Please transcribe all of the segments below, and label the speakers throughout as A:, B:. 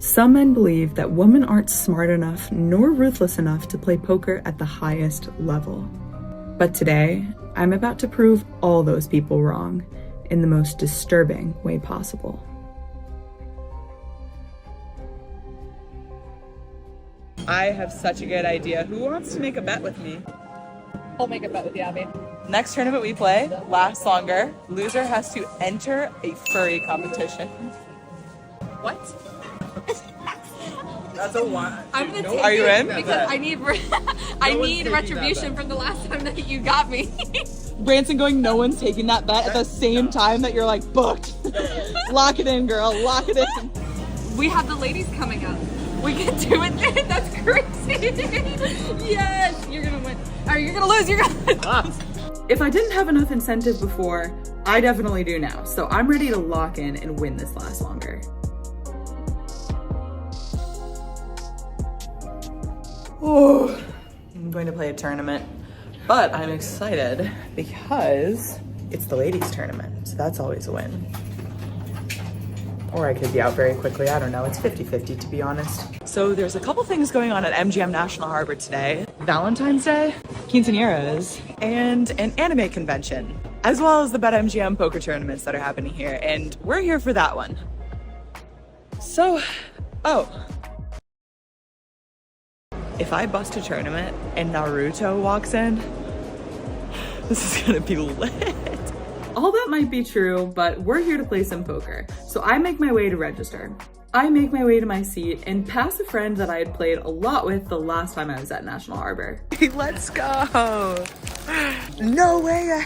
A: Some men believe that women aren't smart enough nor ruthless enough to play poker at the highest level. But today, I'm about to prove all those people wrong in the most disturbing way possible.
B: I have such a good idea. Who wants to make a bet with me?
C: I'll make a bet with you, Abby.
B: Next tournament we play lasts longer. Loser has to enter a furry competition.
C: What?
B: That's a one.
C: I'm gonna take
B: Are you
C: it
B: in?
C: because I need I need retribution from the last time that you got me.
B: Branson going, no one's taking that bet at the same time that you're like, booked. Lock it in, girl. Lock it in.
C: We have the ladies coming up. We can do it then. That's crazy. Yes, you're gonna win. Or you're gonna lose. You're gonna lose.
A: If I didn't have enough incentive before, I definitely do now. So I'm ready to lock in and win this last longer. Oh, I'm going to play a tournament, but I'm excited because it's the ladies' tournament, so that's always a win. Or I could be out very quickly, I don't know, it's 50-50 to be honest. So there's a couple things going on at MGM National Harbor today. Valentine's Day, quinceañeras, and an anime convention, as well as the BetMGM poker tournaments that are happening here, and we're here for that one. So, if I bust a tournament and Naruto walks in, this is gonna be lit. All that might be true, but we're here to play some poker. So I make my way to register. I make my way to my seat and pass a friend that I had played a lot with the last time I was at National Harbor.
B: Let's go. No way.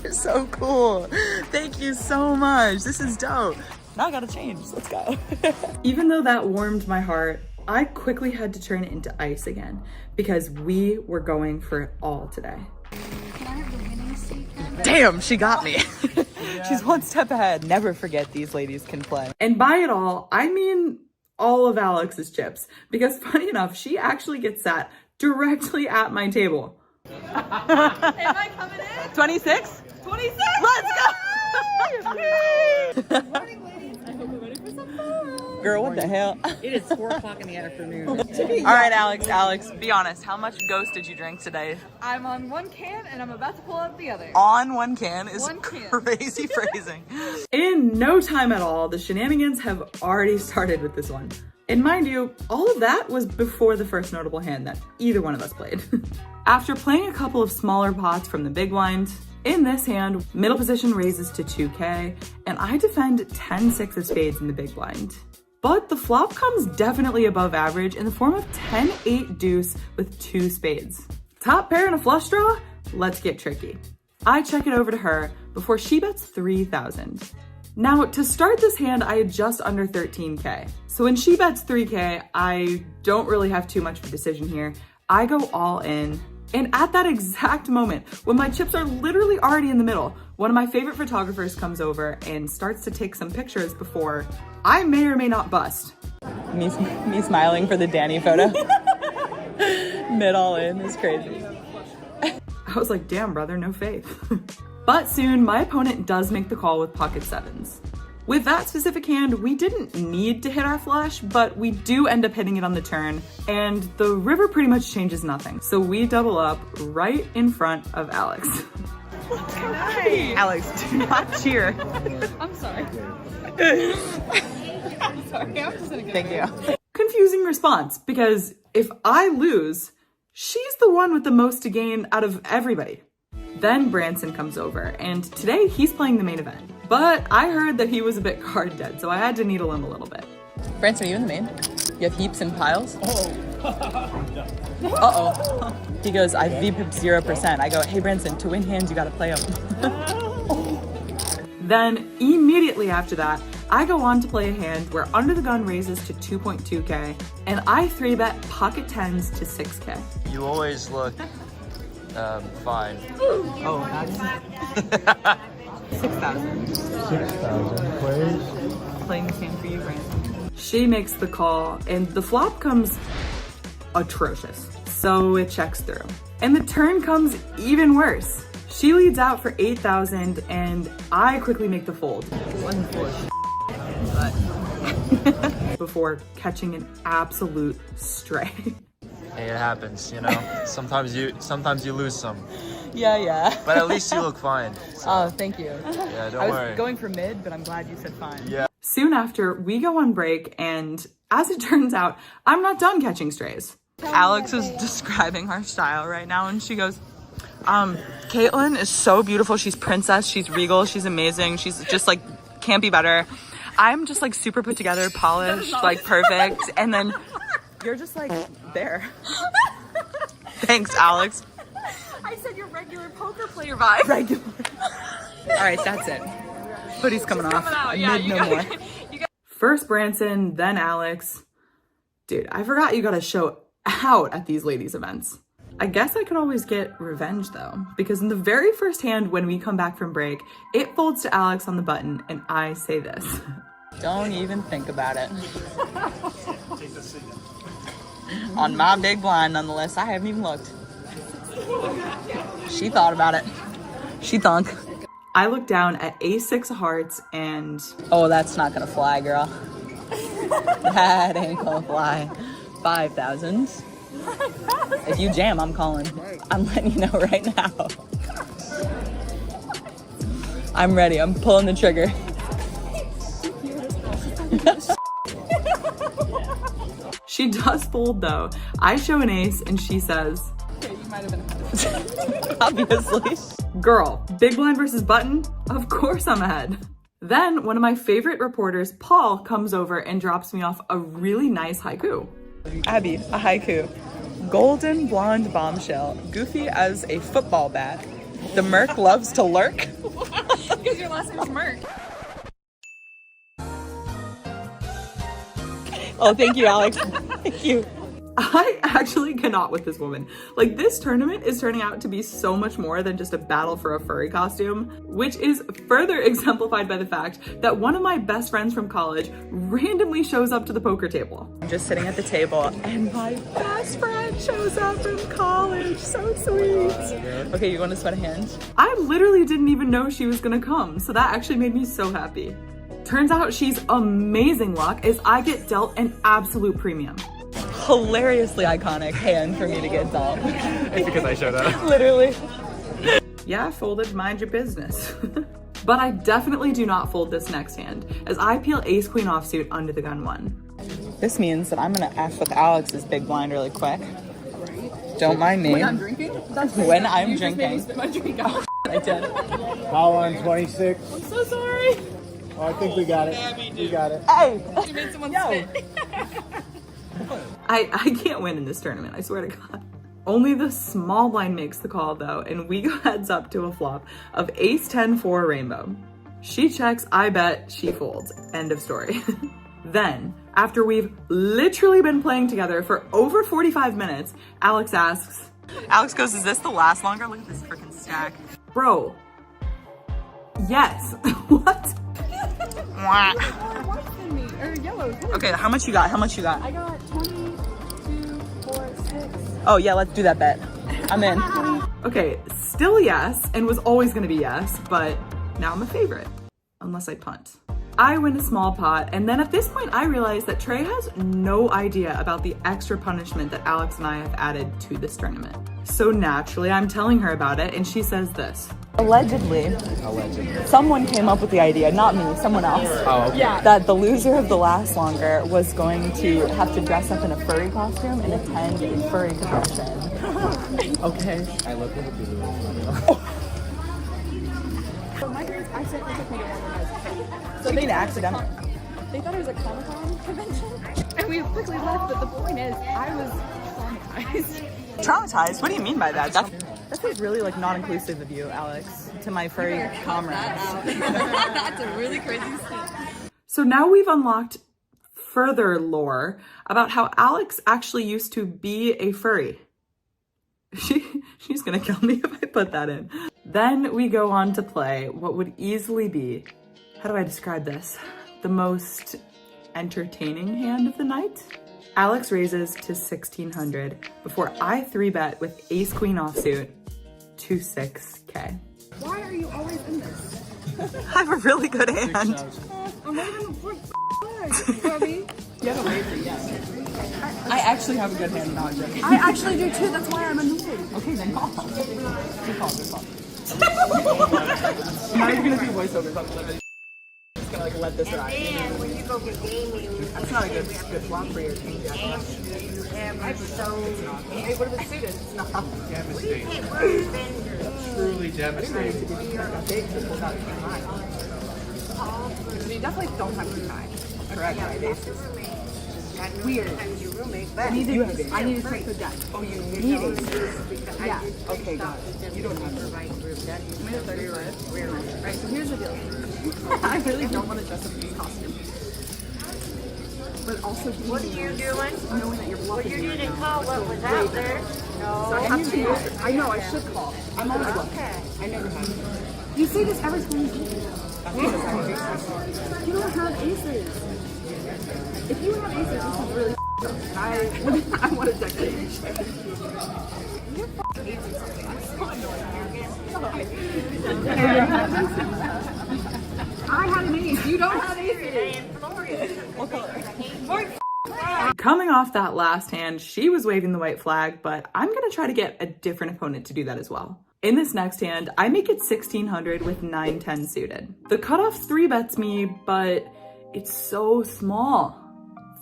B: You're so cool. Thank you so much. This is dope. Now I gotta change. Let's go. Even though that warmed my heart, I quickly had to turn it into ice again because we were going for it all today.
C: Can I have the winning seat then?
B: Damn, she got me. She's one step ahead. Never forget these ladies can play. And by it all, I mean all of Alex's chips, because funny enough, she actually gets sat directly at my table.
C: Am I coming in?
B: 26?
C: 26!
B: Let's go!
C: Good morning, ladies. I hope you're ready for some fun.
B: Girl, what the hell?
D: It is 4 o'clock in the afternoon.
B: All right, Alex, be honest. How much Ghost did you drink today?
C: I'm on one can and I'm about to pull out the other.
B: On one can is
C: One can.
B: crazy phrasing.
A: In no time at all, the shenanigans have already started with this one. And mind you, all of that was before the first notable hand that either one of us played. After playing a couple of smaller pots from the big blind, in this hand, middle position raises to 2K, and I defend 10-6 of spades in the big blind. But the flop comes definitely above average in the form of 10-8 deuce with 2 spades. Top pair and a flush draw? Let's get tricky. I check it over to her before she bets 3,000. Now, to start this hand, I had just under 13K. So when she bets 3K, I don't really have too much of a decision here. I go all in. And at that exact moment, when my chips are literally already in the middle, one of my favorite photographers comes over and starts to take some pictures before I may or may not bust. Me smiling for the Danny photo. Mid all in is crazy. I was like, damn, brother, no faith. But soon, my opponent does make the call with pocket sevens. With that specific hand, we didn't need to hit our flush, but we do end up hitting it on the turn, and the river pretty much changes nothing. So we double up right in front of Alex.
B: Nice. Alex, do not cheer.
C: I'm sorry. I'm sorry. I'm just gonna go.
B: Thank you.
A: Confusing response, because if I lose, she's the one with the most to gain out of everybody. Then Branson comes over, and today he's playing the main event. But I heard that he was a bit card dead, so I had to needle him a little bit.
B: Branson, are you in the main? You have heaps and piles?
D: Oh.
B: Uh-oh. He goes, I VPIP 0%. I go, hey Branson, to win hands, you gotta play them.
A: Then, immediately after that, I go on to play a hand where under the gun raises to 2.2K, and I 3-bet pocket 10s to 6K.
E: You always look fine.
B: Oh, that's 6,000.
F: 6,000 plays.
A: Playing this hand for you, Branson. She makes the call, and the flop comes atrocious. So it checks through. And the turn comes even worse. She leads out for 8,000, and I quickly make the fold. before catching an absolute stray.
E: Hey, it happens, you know. Sometimes you lose some,
B: Yeah.
E: but at least you look fine. So,
B: Oh, thank you.
E: yeah,
B: I
E: don't
B: was
E: worry.
B: going for mid, but I'm glad you said fine.
E: Yeah.
A: Soon after, we go on break, and as it turns out, I'm not done catching strays.
B: Alex is describing our style right now, and she goes, Caitlin is so beautiful. She's princess, she's regal, she's amazing. She's just like, can't be better. I'm just like super put together, polished, like perfect. And then you're just like there. Thanks, Alex.
C: I said your regular poker player vibe.
B: Regular. All right, that's it. Hoodie's coming off.
C: Yeah,
B: Mid
C: you
B: no
C: gotta-
B: more.
A: First Branson, then Alex. Dude, I forgot you gotta show out at these ladies' events. I guess I could always get revenge though, because in the very first hand when we come back from break, it folds to Alex on the button and I say this.
B: Don't even think about it. On my big blind, nonetheless. I haven't even looked. She thought about it. She thunk.
A: I look down at ace-6 of hearts and
B: Oh, that's not gonna fly, girl. That ain't gonna fly. 5,000. If you jam, I'm calling. I'm letting you know right now. I'm ready. I'm pulling the trigger.
A: she does fold though. I show an ace and she says,
B: Obviously.
A: girl, big blind versus button? Of course I'm ahead. Then one of my favorite reporters, Paul, comes over and drops me off a really nice haiku.
B: Abby, a haiku. Golden blonde bombshell, goofy as a football bat. The Merc loves to lurk.
C: Because your last name's Merc.
B: Oh, thank you, Alex. Thank you.
A: I actually cannot with this woman. Like, this tournament is turning out to be so much more than just a battle for a furry costume, which is further exemplified by the fact that one of my best friends from college randomly shows up to the poker table.
B: I'm just sitting at the table and my best friend shows up from college. So sweet. Okay, you want to sweat a hand?
A: I literally didn't even know she was gonna come, so that actually made me so happy. Turns out she's amazing luck as I get dealt an absolute premium.
B: Hilariously iconic hand for me to get dealt.
F: It's because I showed up.
B: Literally.
A: Yeah, I folded, mind your business. But I definitely do not fold this next hand, as I peel ace queen offsuit under the gun one.
B: This means that I'm gonna F with Alex's big blind really quick. Don't mind me.
C: When I'm drinking? That's
B: When I'm
C: you just made me
B: drinking.
C: spit my drink out.
B: I did.
F: Call on 26.
C: I'm so sorry.
F: Oh, I think we got it. We got it.
B: Hey!
C: You made someone
B: Yo.
C: spit.
A: I can't win in this tournament, I swear to God. Only the small blind makes the call though, and we go heads up to a flop of ace 10 for a rainbow. She checks, I bet, she folds. End of story. Then, after we've literally been playing together for over 45 minutes, Alex asks,
B: Alex goes, is this the last longer? Look at this freaking stack.
A: bro, yes. What?
B: Mwah.
C: More white than me. Or yellow.
B: Okay, how much you got? How much you got?
C: I got 22, 4, 6.
B: Oh yeah, let's do that bet. I'm in.
A: Okay, still yes, and was always gonna be yes, but now I'm a favorite. Unless I punt. I win a small pot, and then at this point I realize that Trey has no idea about the extra punishment that Alex and I have added to this tournament. So naturally, I'm telling her about it, and she says this.
B: Allegedly, someone came up with the idea, not me, someone else.
F: Oh, okay.
C: Yeah.
B: That the loser of the last longer was going to have to dress up in a furry costume and attend a furry convention. Okay.
F: I look at the
C: So my parents accidentally took me to one of those.
B: So they accidentally.
C: They thought it was a Comic-Con convention. And we quickly left, but the point is, I was traumatized.
B: Traumatized? What do you mean by that? That was really like not inclusive of you, Alex, to my furry comrades.
C: That's a really crazy scene.
A: So now we've unlocked further lore about how Alex actually used to be a furry. She's gonna kill me if I put that in. Then we go on to play what would easily be, how do I describe this? The most entertaining hand of the night? Alex raises to 1600 before I 3-bet with ace queen offsuit to 6K.
C: Why are you always in this?
B: I have a really good hand.
C: I'm not even for You know what I mean?
B: You have
A: I actually have a good hand, not joking.
C: I actually do too. That's why I'm annoyed.
A: Okay, then call. You call. I'm not even gonna do voiceovers. I'm just gonna like let this ride.
G: And when you go get gaming,
A: That's not a good flop for your king jack.
G: hey, what if it's suited? It's not.
F: Devastating.
G: We're vendors.
F: Truly devastating.
C: You definitely don't have to tie.
A: Correct.
G: Weird. Your roommate, but
C: I need to take the deck.
A: Oh, you need
G: it.
A: it.
C: Yeah.
A: Okay, got it. You don't have it.
G: Right group. That is
C: I'm in a 30 right, so here's the deal. I really don't want to dress up in this costume. But also,
G: what are you doing?
C: knowing that you're
G: Well,
C: bluffing.
G: you didn't call what was out there.
C: So I
G: No.
C: have to use it. I know, I should call. I'm always bluffing.
G: Okay.
C: I never have. You say this every time you do it. You don't have aces. If you have aces, this is really up. I want a deck change. I had an ace. You don't have aces.
A: Coming off that last hand, she was waving the white flag, but I'm gonna try to get a different opponent to do that as well. In this next hand, I make it 1600 with 9-10 suited. The cutoff 3-bets me, but it's so small.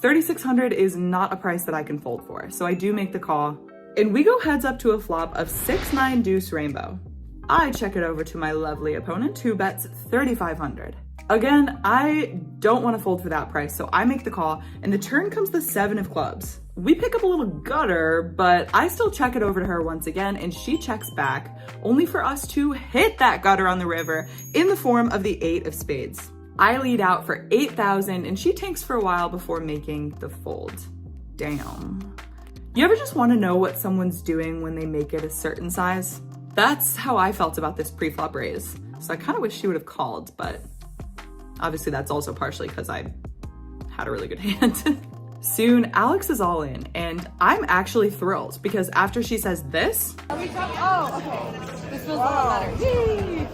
A: 3600 is not a price that I can fold for, so I do make the call. And we go heads up to a flop of 6-9 deuce rainbow. I check it over to my lovely opponent who bets 3500. Again, I don't want to fold for that price, so I make the call, and the turn comes the 7 of clubs. We pick up a little gutter, but I still check it over to her once again, and she checks back, only for us to hit that gutter on the river in the form of the 8 of spades. I lead out for 8,000, and she tanks for a while before making the fold. Damn. You ever just want to know what someone's doing when they make it a certain size? That's how I felt about this pre-flop raise, so I kind of wish she would have called, but obviously that's also partially because I had a really good hand. Soon, Alex is all in, and I'm actually thrilled because after she says this,
C: Oh, okay. This feels a lot better. Yay!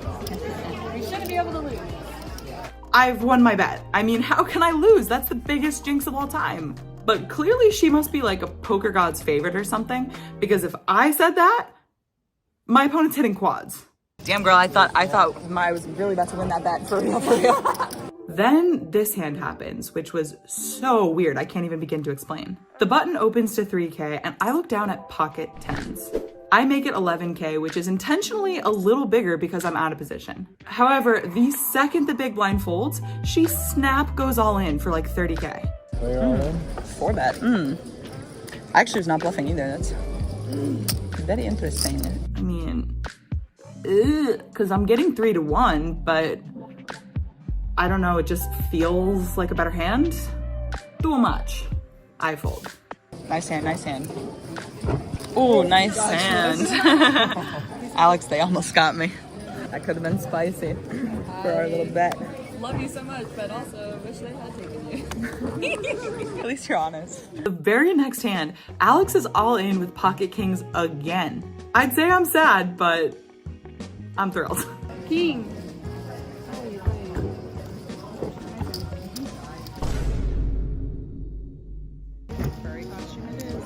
C: We shouldn't be able to lose.
A: I've won my bet. I mean, how can I lose? That's the biggest jinx of all time. But clearly she must be like a poker god's favorite or something, because if I said that, my opponent's hitting quads.
B: Damn, girl, I thought I was really about to win that bet for real.
A: Then this hand happens, which was so weird, I can't even begin to explain. The button opens to 3K, and I look down at pocket 10s. I make it 11K, which is intentionally a little bigger because I'm out of position. However, the second the big blind folds, she snap goes all in for like 30K.
F: We're all in.
B: 4-bet. I actually was not bluffing either. That's very interesting.
A: I mean, because I'm getting 3-1, but I don't know, it just feels like a better hand. Too much. I fold.
B: Nice hand, nice hand. Ooh, nice hand. Alex, they almost got me. That could have been spicy for our little bet.
C: Love you so much, but also wish they had taken you.
B: At least you're honest.
A: The very next hand, Alex is all in with pocket kings again. I'd say I'm sad, but I'm thrilled.
C: King. Furry costume it is.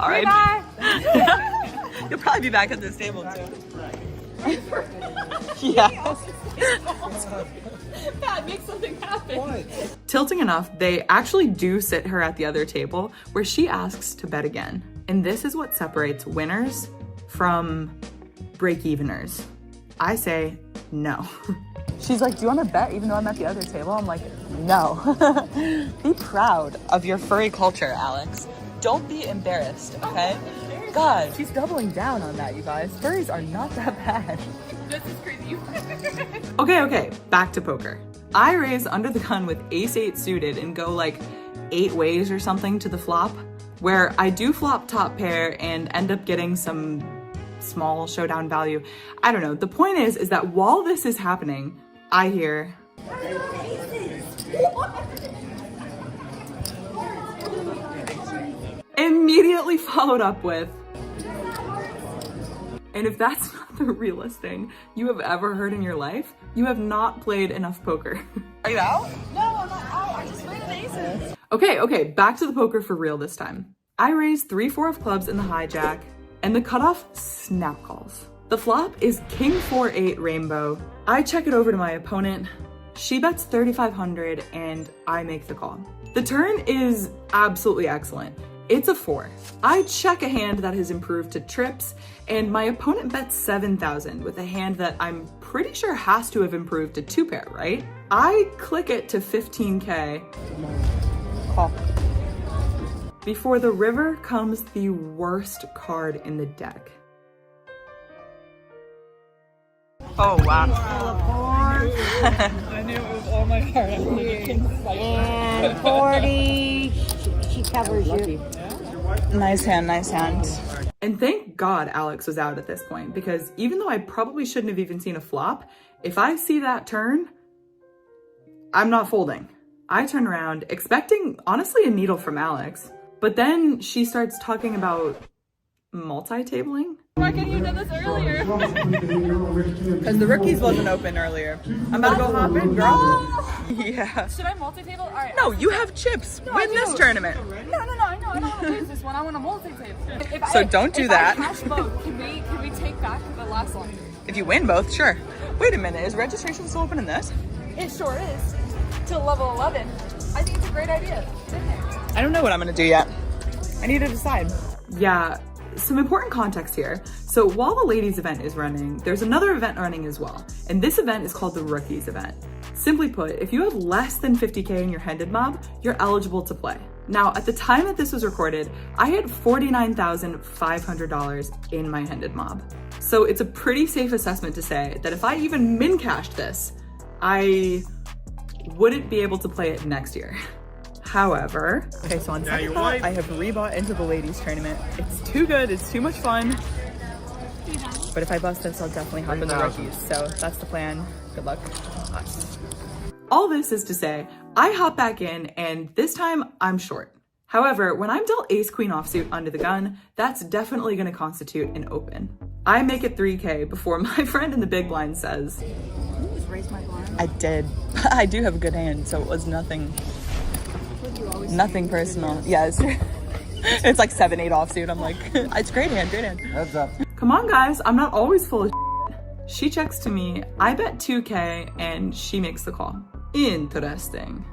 B: All right.
C: Bye.
B: You'll probably be back at this table too. Yes.
C: Pat, make something happen.
A: Tilting enough, they actually do sit her at the other table where she asks to bet again. And this is what separates winners from break-eveners. I say no.
B: She's like, do you want to bet even though I'm at the other table? I'm like, no. Be proud of your furry culture, Alex. Don't be embarrassed, okay? God, she's doubling down on that, you guys. Furries are not that bad.
C: This is crazy.
A: Okay, back to poker. I raise under the gun with ace-8 suited and go like 8 ways or something to the flop, where I do flop top pair and end up getting some small showdown value. I don't know. The point is that while this is happening, I hear, immediately followed up with, and if that's not the realest thing you have ever heard in your life, you have not played enough poker.
B: Are you out?
C: No, I'm not out. I just played an aces.
A: Okay, back to the poker for real this time. I raised 3-4 of clubs in the hijack, and the cutoff snap calls. The flop is King 4-8 rainbow. I check it over to my opponent. She bets 3,500 and I make the call. The turn is absolutely excellent. It's a 4. I check a hand that has improved to trips, and my opponent bets 7,000 with a hand that I'm pretty sure has to have improved to 2-pair, right? I click it to 15K.
B: Call.
A: Before the river comes the worst card in the deck.
B: Oh, wow.
D: I knew it was all my heart. I was
G: And 40. She covers you.
B: Nice hand, nice hand.
A: And thank God Alex was out at this point, because even though I probably shouldn't have even seen a flop, if I see that turn, I'm not folding. I turn around expecting, honestly, a needle from Alex, but then she starts talking about multi-tabling.
C: Why couldn't you have done this earlier?
B: Because the rookies wasn't open earlier. I'm about to go hop in, girl. Yeah.
C: Should I multi-table? All right.
B: No, you have chips. Win this tournament.
C: No, I know. I don't want to lose this one. I want to multi-table.
B: So don't do that.
C: If I cash both, can we take back the last one?
B: If you win both, sure. Wait a minute, is registration still open in this?
C: It sure is. Till level 11. I think it's a great idea.
B: I don't know what I'm gonna do yet. I need to decide.
A: Yeah, some important context here. So while the ladies event is running, there's another event running as well. And this event is called the rookies event. Simply put, if you have less than 50K in your handed mob, you're eligible to play. Now, at the time that this was recorded, I had $49,500 in my handed mob. So it's a pretty safe assessment to say that if I even min cashed this, I wouldn't be able to play it next year. However,
B: Okay, so on second thought, I have rebought into the ladies tournament. It's too good, it's too much fun. But if I bust this, I'll definitely hop in the rookies. So that's the plan. Good luck.
A: all this is to say, I hop back in and this time I'm short. However, when I'm dealt ace queen offsuit under the gun, that's definitely gonna constitute an open. I make it 3K before my friend in the big blind says,
C: Can you just raise my blind?
B: I did. I do have a good hand, so it was nothing personal. Yes. It's like 7-8 offsuit. I'm like, it's great hand, great hand.
F: Heads up.
A: come on guys, I'm not always full of shit. She checks to me, I bet 2K and she makes the call. Interesting.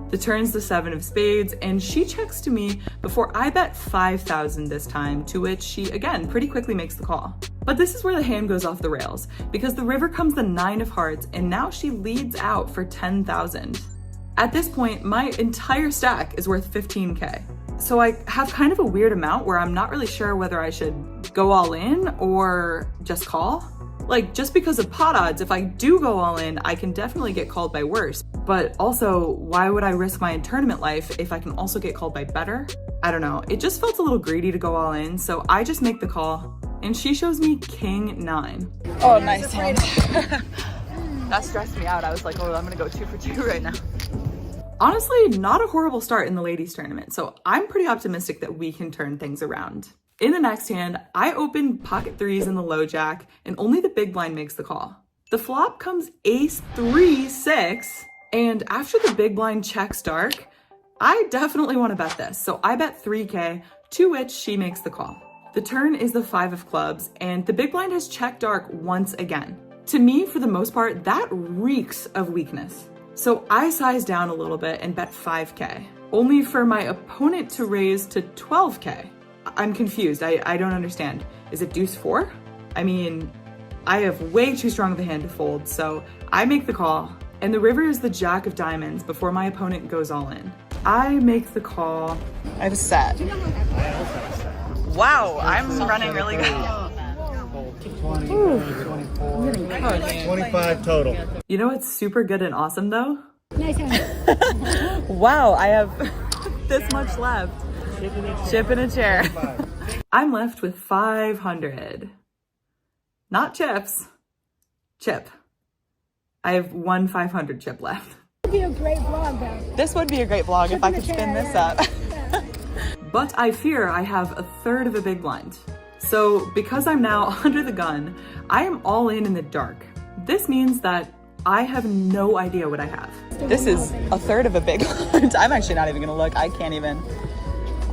A: The turn's the 7 of spades and she checks to me before I bet 5,000 this time, to which she again pretty quickly makes the call. But this is where the hand goes off the rails because the river comes the 9 of hearts and now she leads out for 10,000. At this point, my entire stack is worth 15K. So I have kind of a weird amount where I'm not really sure whether I should go all in or just call. Like, just because of pot odds, if I do go all in, I can definitely get called by worse. But also, why would I risk my tournament life if I can also get called by better? I don't know, it just felt a little greedy to go all in, so I just make the call. And she shows me king 9.
B: Oh, nice hand. That stressed me out. I was like, oh, I'm gonna go 2 for 2 right now.
A: Honestly, not a horrible start in the ladies tournament, so I'm pretty optimistic that we can turn things around. In the next hand, I open pocket 3s in the low jack, and only the big blind makes the call. The flop comes ace 3, 6, and after the big blind checks dark, I definitely want to bet this, so I bet 3K, to which she makes the call. The turn is the 5 of clubs, and the big blind has checked dark once again. To me, for the most part, that reeks of weakness. So I size down a little bit and bet 5K, only for my opponent to raise to 12K. I'm confused, I don't understand. Is it deuce 4? I mean, I have way too strong of a hand to fold, so I make the call, and the river is the jack of diamonds before my opponent goes all in. I make the call.
B: I have a set. Wow, I'm running really good.
F: 25 total.
A: You know what's super good and awesome though?
B: Wow, I have this much left. Chip in a chair.
A: I'm left with 500. Not chips, chip. I have one 500 chip left.
H: This would be a great vlog though.
B: This would be a great vlog if I could spin this up.
A: But I fear I have a third of a big blind. So because I'm now under the gun, I am all in the dark. This means that I have no idea what I have.
B: This is a third of a big one. I'm actually not even gonna look. I can't even.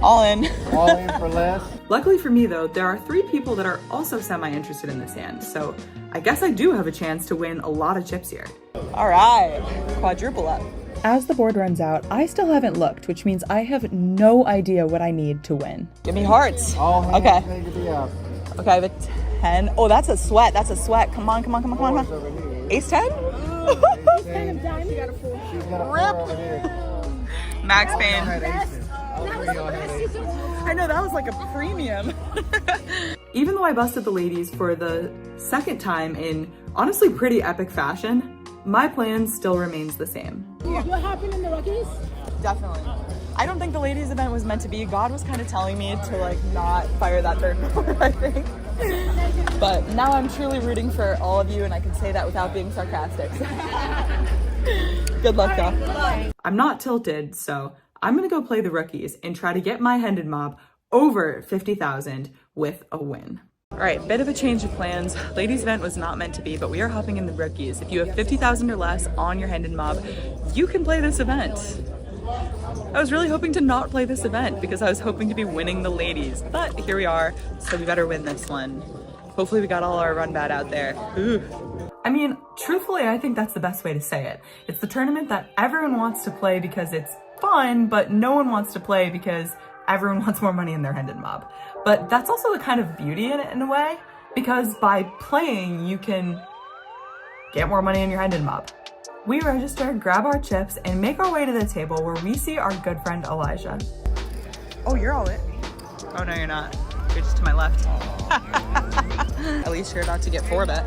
B: All in.
F: All in for less.
A: Luckily for me though, there are 3 people that are also semi-interested in this hand, so I guess I do have a chance to win a lot of chips here.
B: All right, quadruple up.
A: As the board runs out, I still haven't looked, which means I have no idea what I need to win.
B: Give me hearts.
F: All hands
B: Okay.
F: need to be up.
B: Okay, I have a 10. Oh, that's a sweat. That's a sweat. Come on, come on, come on, come on.
F: Over here.
B: Ace 10?
F: She's got a 4 over here.
B: Max
F: Y'all
B: pain.
F: had aces. All 3 of y'all had aces.
B: I know, that was like a premium.
A: Even though I busted the ladies for the second time in honestly pretty epic fashion, my plan still remains the same.
H: What happened in the Rockies?
B: Definitely. I don't think the ladies event was meant to be. God was kind of telling me to like not fire that third board, I think. But now I'm truly rooting for all of you, and I can say that without being sarcastic. Good luck, y'all.
A: I'm not tilted, so I'm gonna go play the rookies and try to get my Hendon mob over 50,000 with a win. All right, bit of a change of plans. Ladies event was not meant to be, but we are hopping in the rookies. If you have 50,000 or less on your Hendon mob, you can play this event. I was really hoping to not play this event because I was hoping to be winning the ladies, but here we are, so we better win this one. Hopefully we got all our run bad out there. Ooh. I mean, truthfully, I think that's the best way to say it. It's the tournament that everyone wants to play because it's fun, but no one wants to play because everyone wants more money in their Hendon mob. But that's also the kind of beauty in it in a way, because by playing, you can get more money in your Hendon mob. We register, grab our chips, and make our way to the table where we see our good friend Elijah.
B: Oh, you're all in. Oh, no, you're not. You're just to my left. At least you're about to get 4-bet.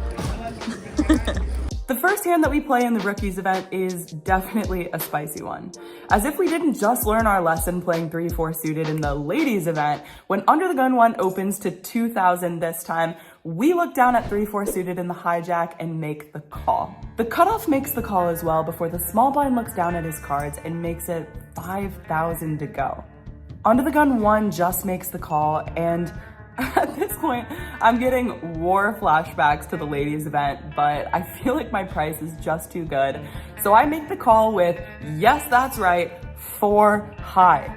A: The first hand that we play in the rookies event is definitely a spicy one. As if we didn't just learn our lesson playing 3-4 suited in the ladies event, when Under the Gun 1 opens to 2,000 this time, we look down at 3-4 suited in the hijack and make the call. The cutoff makes the call as well before the small blind looks down at his cards and makes it 5,000 to go. Under the Gun 1 just makes the call, and at this point, I'm getting war flashbacks to the ladies event, but I feel like my price is just too good. So I make the call with, yes, that's right, 4 high.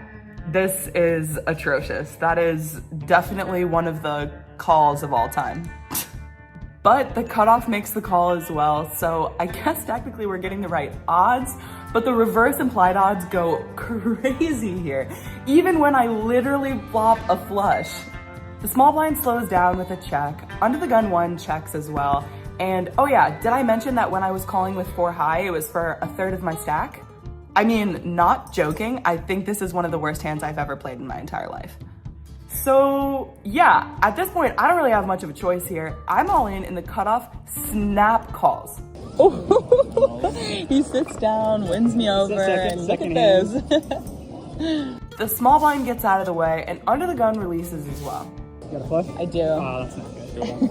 A: This is atrocious. That is definitely one of the calls of all time. But the cutoff makes the call as well, so I guess technically we're getting the right odds, but the reverse implied odds go crazy here, even when I literally flop a flush. The small blind slows down with a check. Under the Gun 1 checks as well. And oh yeah, did I mention that when I was calling with 4 high, it was for a third of my stack? I mean, not joking, I think this is one of the worst hands I've ever played in my entire life. So yeah, at this point, I don't really have much of a choice here. I'm all in the cutoff snap calls.
B: He sits down, wins me over, and look at this.
A: The small blind gets out of the way, and Under the Gun releases as well.
F: You got a flush?
B: I do.
F: Oh, that's not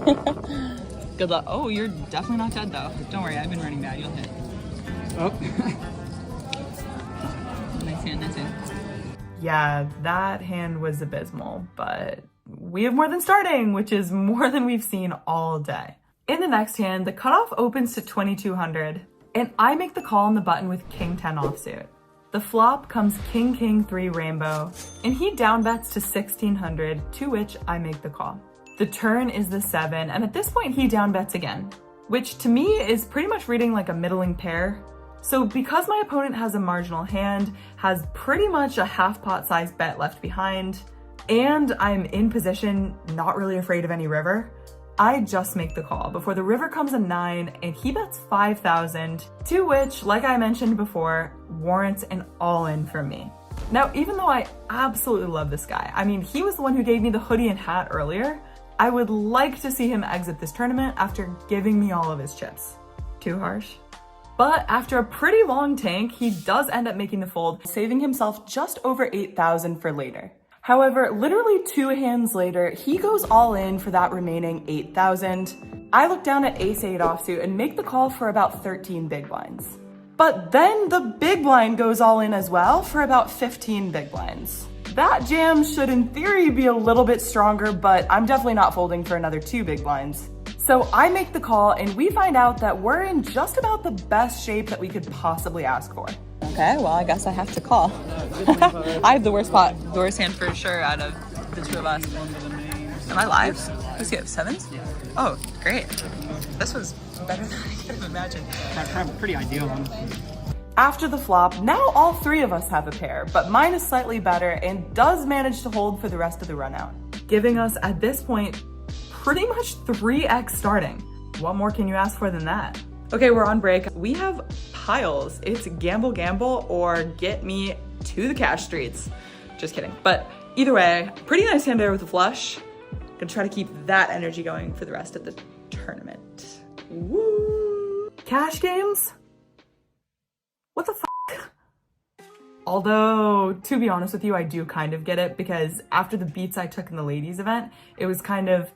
F: good.
B: Good luck. Oh, you're definitely not dead though. Don't worry, I've been running bad. You'll hit.
F: Oh.
B: Nice hand, nice hand.
A: Yeah, that hand was abysmal, but we have more than starting, which is more than we've seen all day. In the next hand, the cutoff opens to 2,200, and I make the call on the button with King 10 offsuit. The flop comes King King 3 rainbow, and he down bets to 1,600, to which I make the call. The turn is the 7, and at this point he down bets again, which to me is pretty much reading like a middling pair. So because my opponent has a marginal hand, has pretty much a half pot size bet left behind, and I'm in position, not really afraid of any river, I just make the call before the river comes a 9 and he bets 5,000, to which, like I mentioned before, warrants an all-in from me. Now, even though I absolutely love this guy, I mean, he was the one who gave me the hoodie and hat earlier, I would like to see him exit this tournament after giving me all of his chips. Too harsh? But after a pretty long tank, he does end up making the fold, saving himself just over 8,000 for later. However, literally 2 hands later, he goes all in for that remaining 8,000. I look down at ace-8 offsuit and make the call for about 13 big blinds. But then the big blind goes all in as well for about 15 big blinds. That jam should in theory be a little bit stronger, but I'm definitely not folding for another 2 big blinds.
B: So I make the call and we find out that we're in just about the best shape that we could possibly ask for. Okay, well, I guess I have to call. I have the worst hand for sure out of the two of us. Am I live? Who's you have 7s? Oh, great. This was better than I could have imagined.
D: That's kind of pretty ideal, honestly.
B: After the flop, now all 3 of us have a pair, but mine is slightly better and does manage to hold for the rest of the run out, giving us at this point pretty much 3x starting. What more can you ask for than that? Okay, we're on break. We have piles. It's gamble, gamble, or get me to the cash streets. Just kidding. But either way, pretty nice hand there with a flush. Gonna try to keep that energy going for the rest of the tournament. Woo! Cash games? What the fuck? Although, to be honest with you, I do kind of get it, because after the beats I took in the ladies event, it was kind of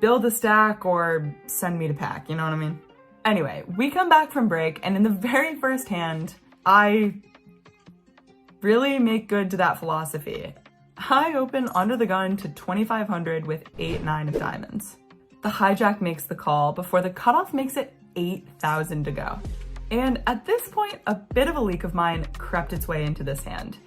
B: build a stack or send me to pack, you know what I mean? Anyway, we come back from break, and in the very first hand, I really make good to that philosophy. I open under the gun to 2,500 with 8-9 of diamonds. The hijack makes the call before the cutoff makes it 8,000 to go. And at this point, a bit of a leak of mine crept its way into this hand.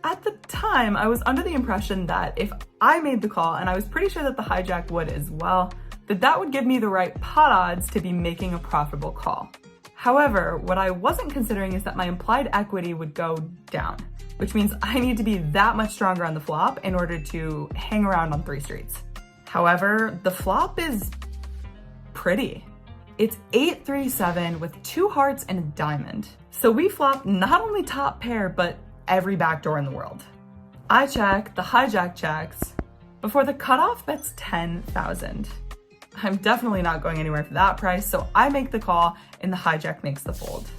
B: At the time, I was under the impression that if I made the call, and I was pretty sure that the hijack would as well, that would give me the right pot odds to be making a profitable call. However, what I wasn't considering is that my implied equity would go down, which means I need to be that much stronger on the flop in order to hang around on 3 streets. However, the flop is pretty. It's 8-3-7 with 2 hearts and a diamond. So we flop not only top pair, but every backdoor in the world. I check, the hijack checks, before the cutoff bets 10,000. I'm definitely not going anywhere for that price, so I make the call and the hijack makes the fold.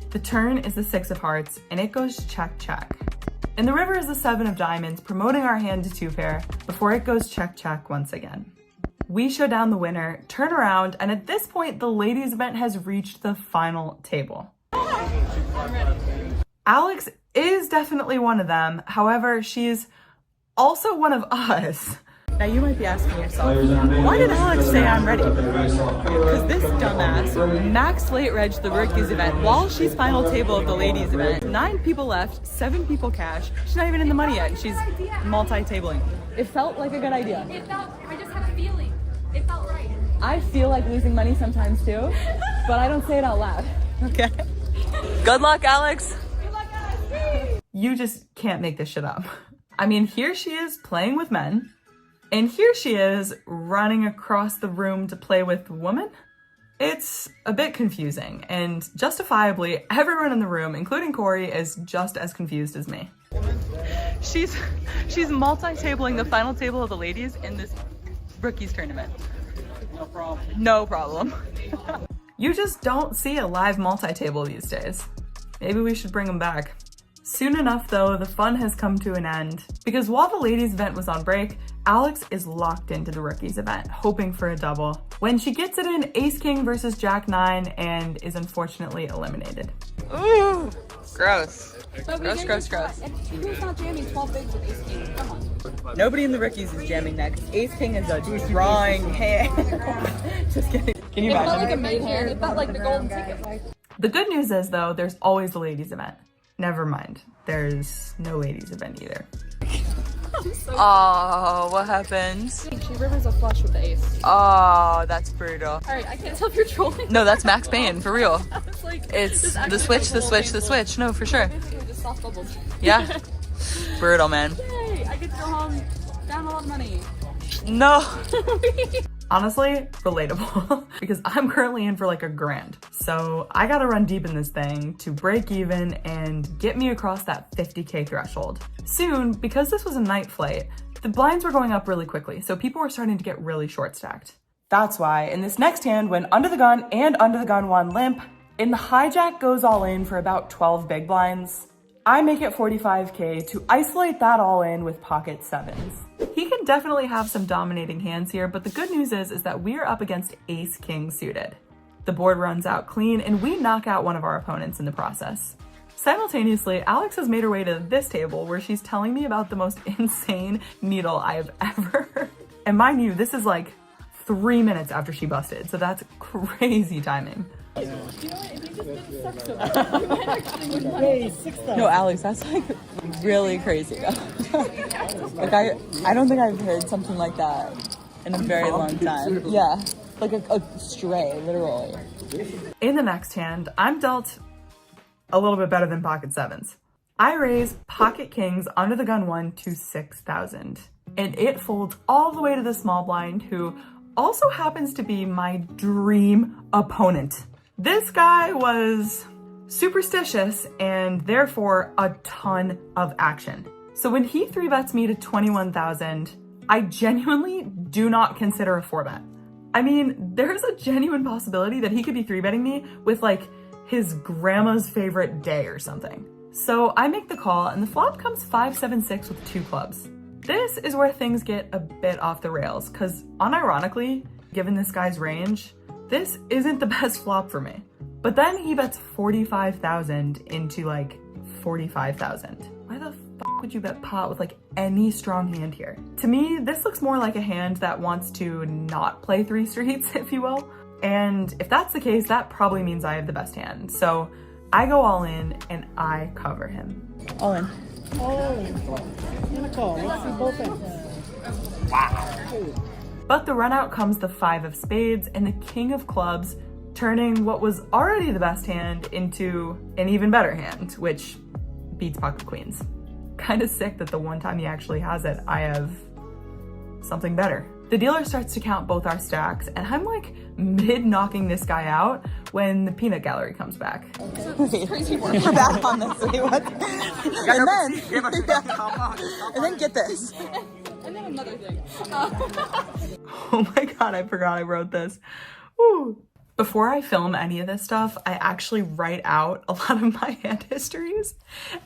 B: The turn is the 6 of hearts and it goes check, check. And the river is the 7 of diamonds, promoting our hand to 2 pair before it goes check, check once again. We show down the winner, turn around, and at this point, the ladies event has reached the final table. Alex is definitely one of them. However, she's also one of us. Now you might be asking yourself, why did Alex say I'm ready? Because this dumbass maxed late reg the rookies event while she's final table of the ladies event. 9 people left, 7 people cash. She's not even in the money yet, and she's multi-tabling. It felt like a good idea.
C: It felt, I just had a feeling. It felt right.
B: I feel like losing money sometimes too, but I don't say it out loud. Okay. Good luck, Alex.
C: Good luck, guys.
B: You just can't make this shit up. I mean, here she is playing with men, and here she is running across the room to play with women. It's a bit confusing, and justifiably, everyone in the room, including Corey, is just as confused as me. She's multi-tabling the final table of the ladies in this rookies tournament.
D: No problem.
B: No problem. You just don't see a live multi-table these days. Maybe we should bring them back. Soon enough though, the fun has come to an end, because while the ladies event was on break, Alex is locked into the rookies event, hoping for a double, when she gets it in Ace King versus Jack 9 and is unfortunately eliminated. Ooh, gross. Gross.
C: Who's not jamming 12 bigs with Ace King? Come on.
B: Nobody in the rookies is jamming next. Ace King is a drawing hand. Just kidding. Can you
C: It felt
B: imagine?
C: like a maid hand. It felt like the golden ticket.
B: The good news is though, there's always a ladies event. Never mind, there's no ladies event either. Oh, what happened?
C: She rivers a flush with the ace.
B: Oh, that's brutal.
C: Alright, I can't tell if you're trolling.
B: No, that's Max Payne, for real.
C: It's like,
B: It's
C: this
B: the
C: actually
B: switch,
C: makes
B: the
C: whole
B: switch,
C: thing
B: the
C: cool.
B: switch. No, for sure.
C: Basically just soft bubbles.
B: Yeah. Brutal, man.
C: Yay, I get to go home down a lot of money.
B: No. Honestly, relatable. Because I'm currently in for like $1,000. So I gotta run deep in this thing to break even and get me across that 50K threshold. Soon, because this was a night flight, the blinds were going up really quickly, so people were starting to get really short stacked. That's why in this next hand, when Under the Gun and Under the Gun won limp, and the hijack goes all in for about 12 big blinds, I make it 45K to isolate that all in with pocket 7s. He can definitely have some dominating hands here, but the good news is that we're up against Ace King suited. The board runs out clean and we knock out one of our opponents in the process. Simultaneously, Alex has made her way to this table where she's telling me about the most insane needle I have ever heard. And mind you, this is like
A: 3 minutes after she busted, so that's crazy timing. No, Alex, that's like really crazy though. Like I don't think I've heard something like that in a very long time. Yeah, like a stray, literally. In the next hand, I'm dealt a little bit better than pocket sevens. I raise pocket kings under the gun 1 to 6,000, and it folds all the way to the small blind, who also happens to be my dream opponent. This guy was superstitious and therefore a ton of action. So when he 3-bets me to 21,000, I genuinely do not consider a 4-bet. I mean, there's a genuine possibility that he could be 3-betting me with like his grandma's favorite day or something. So I make the call and the flop comes 5-7-6 with 2 clubs. This is where things get a bit off the rails, because unironically, given this guy's range, this isn't the best flop for me. But then he bets 45,000 into like 45,000. Why the fuck would you bet pot with like any strong hand here? To me, this looks more like a hand that wants to not play 3 streets, if you will. And if that's the case, that probably means I have the best hand. So I go all in and I cover him. All in.
F: All in. I'm gonna call. Let's see both ends.
A: Wow. But the run out comes the 5 of spades and the king of clubs, turning what was already the best hand into an even better hand, which beats pocket queens. Kind of sick that the one time he actually has it, I have something better. The dealer starts to count both our stacks, and I'm like mid knocking this guy out when the peanut gallery comes back. We're back on this. Wait, what? And then get this.
C: And then another thing.
A: Oh my god, I forgot I wrote this. Woo. Before I film any of this stuff, I actually write out a lot of my hand histories,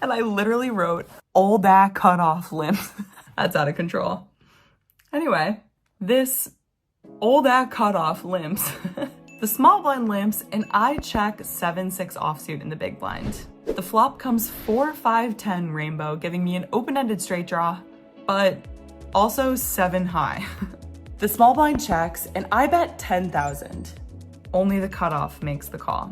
A: and I literally wrote old back cut off limb. That's out of control. Anyway, this old back cut off limps. The small blind limps, and I check 7-6 offsuit in the big blind. The flop comes 4-5-10 rainbow, giving me an open-ended straight draw, but also 7 high. The small blind checks, and I bet 10,000. Only the cutoff makes the call.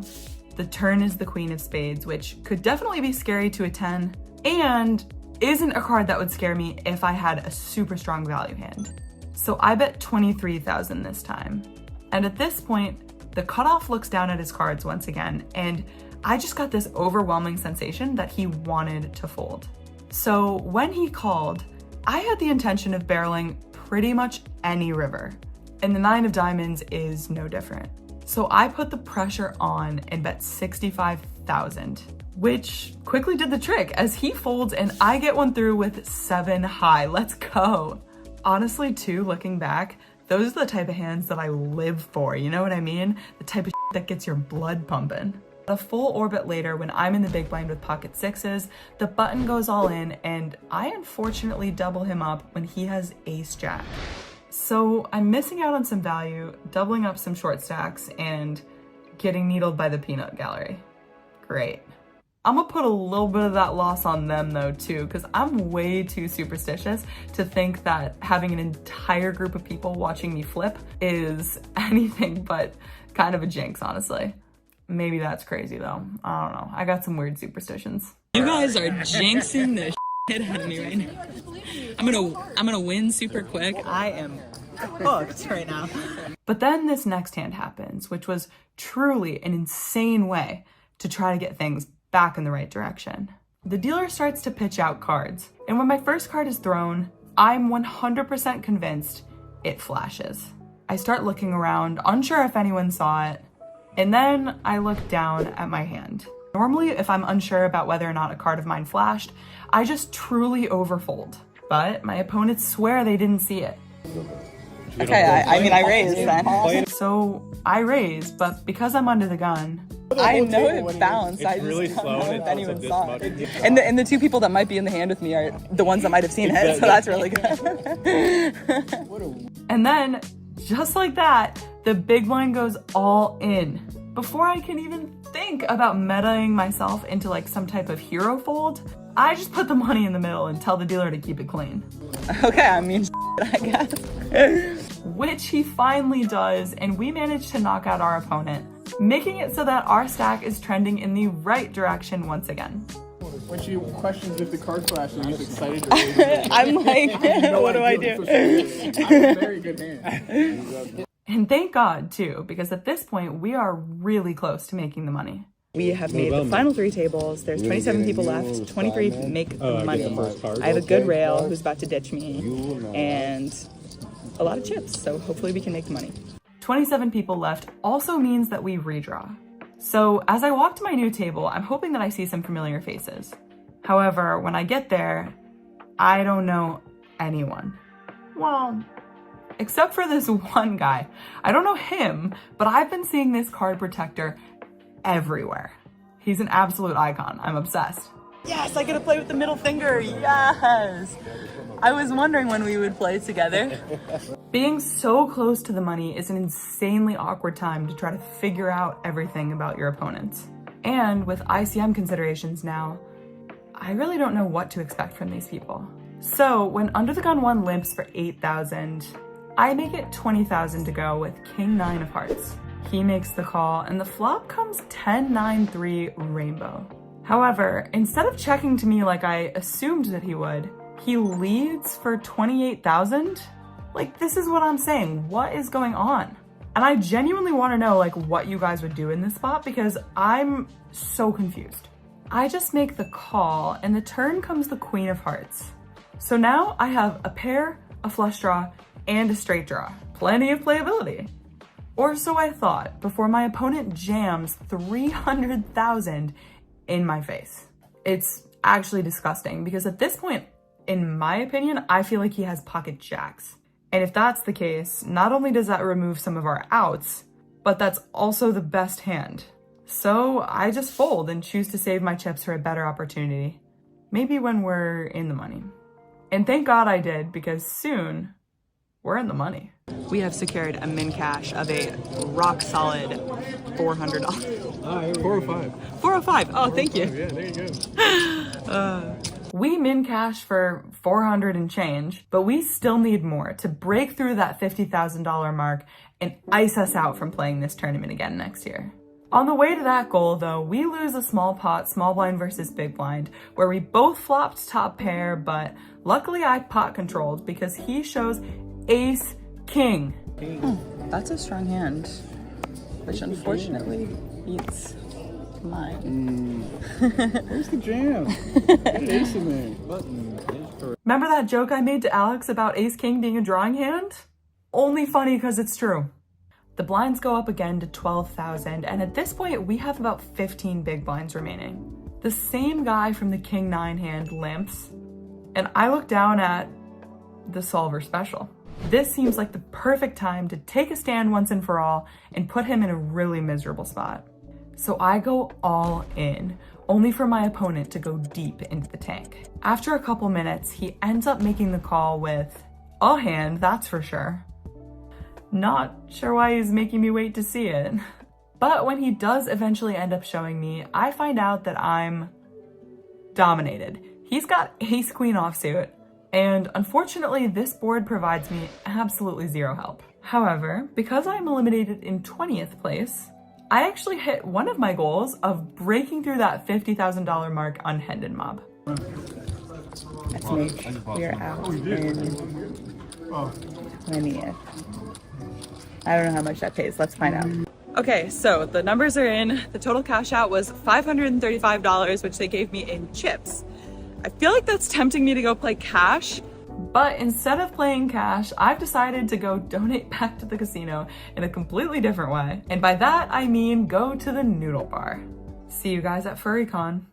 A: The turn is the queen of spades, which could definitely be scary to a 10, and isn't a card that would scare me if I had a super strong value hand. So I bet 23,000 this time. And at this point, the cutoff looks down at his cards once again, and I just got this overwhelming sensation that he wanted to fold. So when he called, I had the intention of barreling pretty much any river, and the 9 of diamonds is no different. So I put the pressure on and bet 65,000, which quickly did the trick as he folds and I get one through with 7 high. Let's go. Honestly, too, looking back, those are the type of hands that I live for, you know what I mean? The type of that gets your blood pumping. A full orbit later, when I'm in the big blind with pocket 6s, the button goes all in and I unfortunately double him up when he has ace jack. So I'm missing out on some value, doubling up some short stacks, and getting needled by the peanut gallery. Great. I'm gonna put a little bit of that loss on them though too, because I'm way too superstitious to think that having an entire group of people watching me flip is anything but kind of a jinx, honestly. Maybe that's crazy though. I don't know. I got some weird superstitions. You guys are jinxing the shit out of me right now. I'm gonna win super quick. I am hooked right now. But then this next hand happens, which was truly an insane way to try to get things back in the right direction. The dealer starts to pitch out cards, and when my first card is thrown, I'm 100% convinced it flashes. I start looking around, unsure if anyone saw it, and then I look down at my hand. Normally, if I'm unsure about whether or not a card of mine flashed, I just truly overfold. But my opponents swear they didn't see it. Okay, I mean, I raised then. So I raise, but because I'm under the gun, I know it bounced. I just really don't know if anyone saw it. And the 2 people that might be in the hand with me are the ones that might have seen it, so that's really good. And then, just like that, the big blind goes all in. Before I can even think about metaing myself into like some type of hero fold, I just put the money in the middle and tell the dealer to keep it clean. Okay, I mean, I guess.
B: which he finally does, and we manage to knock out our opponent, making it so that our stack is trending in the right direction once again.
I: When she questions if the card flashes, he's excited to
B: I'm like, what do I do?
I: I have a very good hand.
B: And thank God, too, because at this point, we are really close to making the money. We have made the final 3 tables. There's 27 people left. 23 make the money. I have a good rail who's about to ditch me, and a lot of chips, so hopefully we can make the money. 27 people left also means that we redraw. So as I walk to my new table, I'm hoping that I see some familiar faces. However, when I get there, I don't know anyone. Well, except for this one guy. I don't know him, but I've been seeing this card protector everywhere. He's an absolute icon. I'm obsessed. Yes, I get to play with the middle finger. Yes. I was wondering when we would play together. Being so close to the money is an insanely awkward time to try to figure out everything about your opponents. And with ICM considerations now, I really don't know what to expect from these people. So when Under the Gun 1 limps for 8,000, I make it 20,000 to go with King 9 of Hearts. He makes the call, and the flop comes 10-9-3 rainbow. However, instead of checking to me like I assumed that he would, he leads for 28,000? Like, this is what I'm saying. What is going on? And I genuinely want to know, like, what you guys would do in this spot because I'm so confused. I just make the call, and the turn comes the Queen of Hearts. So now I have a pair, a flush draw, and a straight draw. Plenty of playability. Or so I thought, before my opponent jams 300,000 in my face. It's actually disgusting because at this point, in my opinion, I feel like he has pocket jacks. And if that's the case, not only does that remove some of our outs, but that's also the best hand. So I just fold and choose to save my chips for a better opportunity. Maybe when we're in the money. And thank God I did, because soon we're in the money. We have secured a min cash of a rock solid $400.
I: 405.
B: 405. Oh, thank you.
I: Yeah, there you go.
B: We min cash for 400 and change, but we still need more to break through that $50,000 mark and ice us out from playing this tournament again next year. On the way to that goal, though, we lose a small pot, small blind versus big blind, where we both flopped top pair, but luckily I pot controlled because he shows ace king. That's a strong hand, which unfortunately beats mine.
I: Where's the jam? Get ace in there.
B: Remember that joke I made to Alex about ace king being a drawing hand? Only funny because it's true. The blinds go up again to 12,000, and at this point we have about 15 big blinds remaining. The same guy from the king 9 hand limps, and I look down at the solver special. This seems like the perfect time to take a stand once and for all and put him in a really miserable spot. So I go all in, only for my opponent to go deep into the tank. After a couple minutes, he ends up making the call with a hand, that's for sure. Not sure why he's making me wait to see it. But when he does eventually end up showing me, I find out that I'm dominated. He's got ace queen offsuit, and unfortunately this board provides me absolutely zero help. However, because I'm eliminated in 20th place, I actually hit one of my goals of breaking through that $50,000 mark on Hendon Mob. Let's make we're out in 20th. I don't know how much that pays. Let's find out. Okay, so the numbers are in. The total cash out was $535, which they gave me in chips. I feel like that's tempting me to go play cash, but instead of playing cash, I've decided to go donate back to the casino in a completely different way. And by that, I mean go to the noodle bar. See you guys at FurryCon.